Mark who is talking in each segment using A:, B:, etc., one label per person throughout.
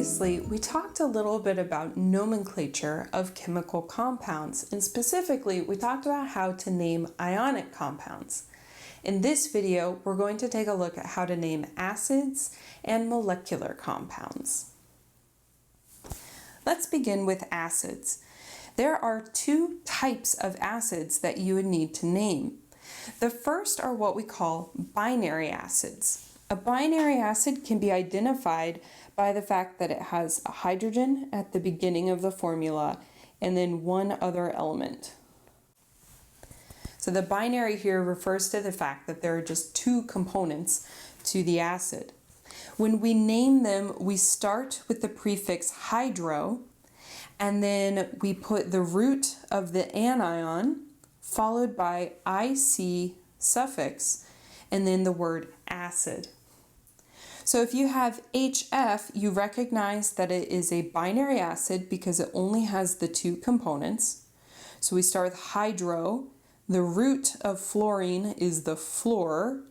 A: Previously, we talked a little bit about nomenclature of chemical compounds, and specifically, we talked about how to name ionic compounds. In this video, we're going to take a look at how to name acids and molecular compounds. Let's begin with acids. There are two types of acids that you would need to name. The first are what we call binary acids. A binary acid can be identified by the fact that it has a hydrogen at the beginning of the formula and then one other element. So the binary here refers to the fact that there are just two components to the acid. When we name them, we start with the prefix hydro, and then we put the root of the anion followed by IC suffix and then the word acid. So if you have HF, you recognize that it is a binary acid because it only has the two components. So we start with hydro. The root of fluorine is the fluor,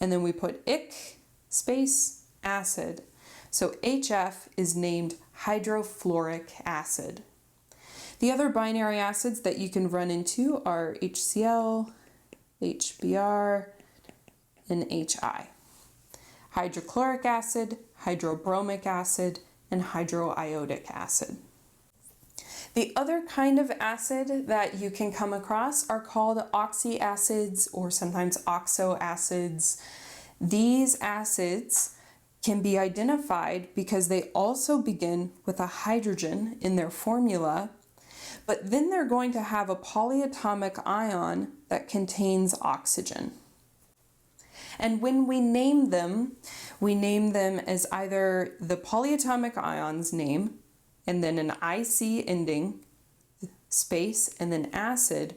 A: and then we put ic space acid. So HF is named hydrofluoric acid. The other binary acids that you can run into are HCl, HBr, and HI. Hydrochloric acid, hydrobromic acid, and hydroiodic acid. The other kind of acid that you can come across are called oxyacids or sometimes oxoacids. These acids can be identified because they also begin with a hydrogen in their formula, but then they're going to have a polyatomic ion that contains oxygen. And when we name them as either the polyatomic ion's name and then an IC ending, space, and then acid,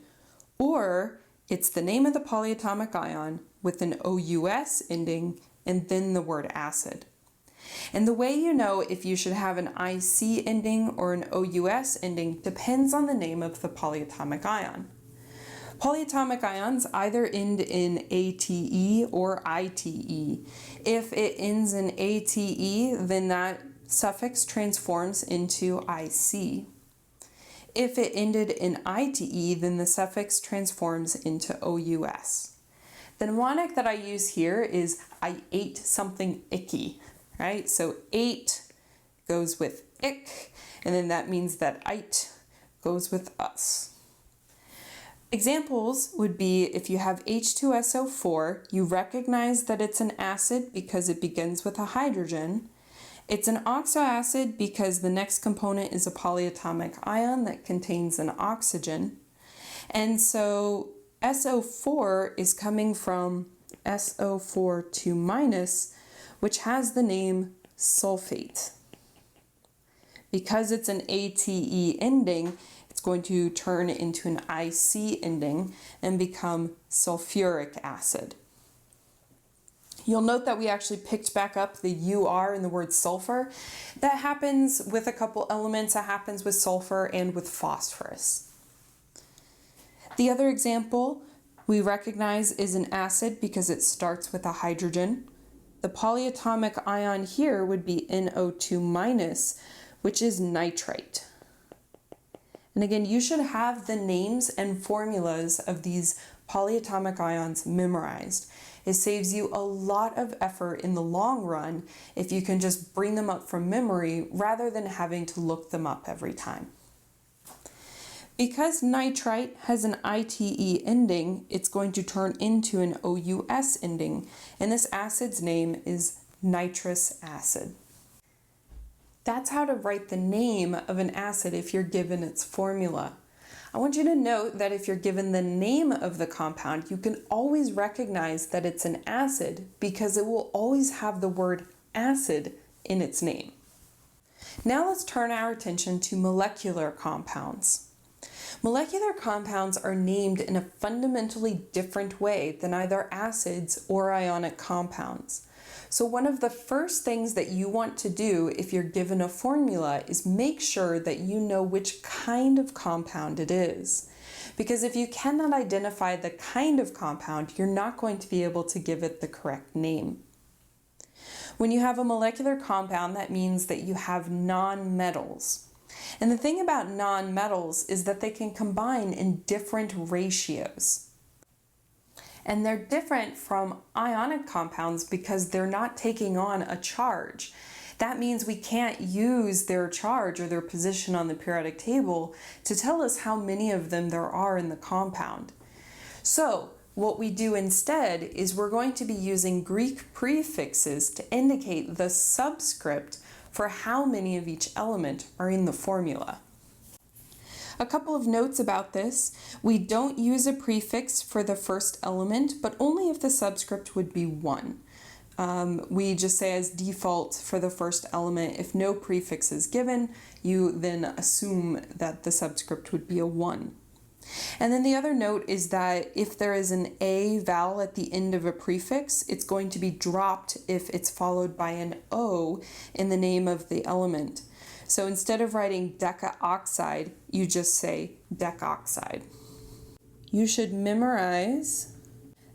A: or it's the name of the polyatomic ion with an OUS ending and then the word acid. And the way you know if you should have an IC ending or an OUS ending depends on the name of the polyatomic ion. Polyatomic ions either end in ATE or ITE. If it ends in ATE, then that suffix transforms into IC. If it ended in ITE, then the suffix transforms into OUS. The mnemonic that I use here is I ate something icky, right? So ate goes with ick, and then that means that ite goes with us. Examples would be if you have H2SO4, you recognize that it's an acid because it begins with a hydrogen. It's an oxoacid because the next component is a polyatomic ion that contains an oxygen. And so SO4 is coming from SO4 2-, which has the name sulfate. Because it's an ATE ending, it's going to turn into an IC ending and become sulfuric acid. You'll note that we actually picked back up the UR in the word sulfur. That happens with a couple elements. That happens with sulfur and with phosphorus. The other example we recognize is an acid because it starts with a hydrogen. The polyatomic ion here would be NO2-, which is nitrite. And again, you should have the names and formulas of these polyatomic ions memorized. It saves you a lot of effort in the long run if you can just bring them up from memory rather than having to look them up every time. Because nitrite has an ITE ending, it's going to turn into an OUS ending, and this acid's name is nitrous acid. That's how to write the name of an acid if you're given its formula. I want you to note that if you're given the name of the compound, you can always recognize that it's an acid because it will always have the word acid in its name. Now let's turn our attention to molecular compounds. Molecular compounds are named in a fundamentally different way than either acids or ionic compounds. So one of the first things that you want to do if you're given a formula is make sure that you know which kind of compound it is. Because if you cannot identify the kind of compound, you're not going to be able to give it the correct name. When you have a molecular compound, that means that you have nonmetals. And the thing about nonmetals is that they can combine in different ratios. And they're different from ionic compounds because they're not taking on a charge. That means we can't use their charge or their position on the periodic table to tell us how many of them there are in the compound. So what we do instead is we're going to be using Greek prefixes to indicate the subscript for how many of each element are in the formula. A couple of notes about this: we don't use a prefix for the first element, but only if the subscript would be 1. We just say as default for the first element, if no prefix is given, you then assume that the subscript would be a 1. And then the other note is that if there is an A vowel at the end of a prefix, it's going to be dropped if it's followed by an O in the name of the element. So instead of writing decaoxide, you just say decoxide. You should memorize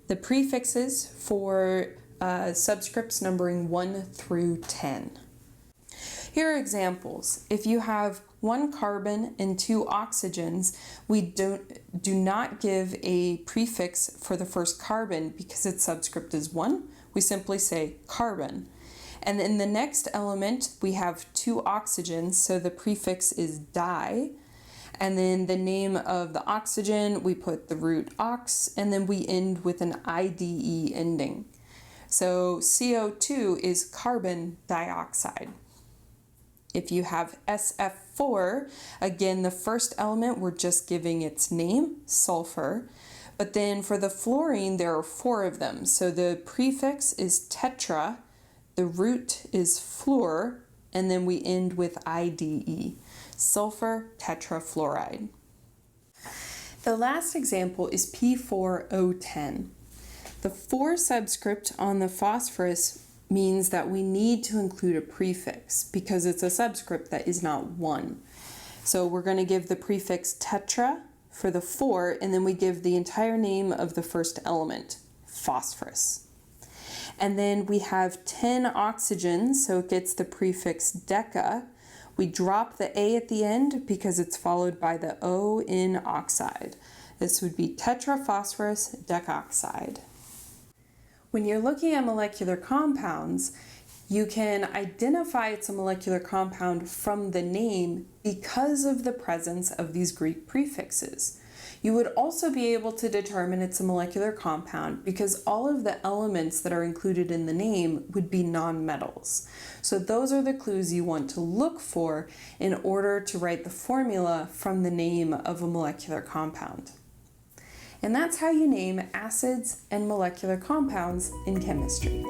A: the prefixes for subscripts numbering 1 through 10. Here are examples. If you have 1 carbon and 2 oxygens, we do not give a prefix for the first carbon because its subscript is 1. We simply say carbon. And in the next element, we have 2 oxygens, so the prefix is di. And then the name of the oxygen, we put the root ox, and then we end with an IDE ending. So CO2 is carbon dioxide. If you have SF4, again, the first element, we're just giving its name, sulfur. But then for the fluorine, there are 4 of them. So the prefix is tetra, the root is fluor, and then we end with IDE, sulfur tetrafluoride. The last example is P4O10. The 4 subscript on the phosphorus means that we need to include a prefix because it's a subscript that is not 1. So we're going to give the prefix tetra for the 4, and then we give the entire name of the first element, phosphorus. And then we have 10 oxygens, so it gets the prefix deca. We drop the A at the end because it's followed by the O in oxide. This would be tetraphosphorus decoxide. When you're looking at molecular compounds, you can identify it's a molecular compound from the name because of the presence of these Greek prefixes. You would also be able to determine it's a molecular compound because all of the elements that are included in the name would be nonmetals. So those are the clues you want to look for in order to write the formula from the name of a molecular compound. And that's how you name acids and molecular compounds in chemistry.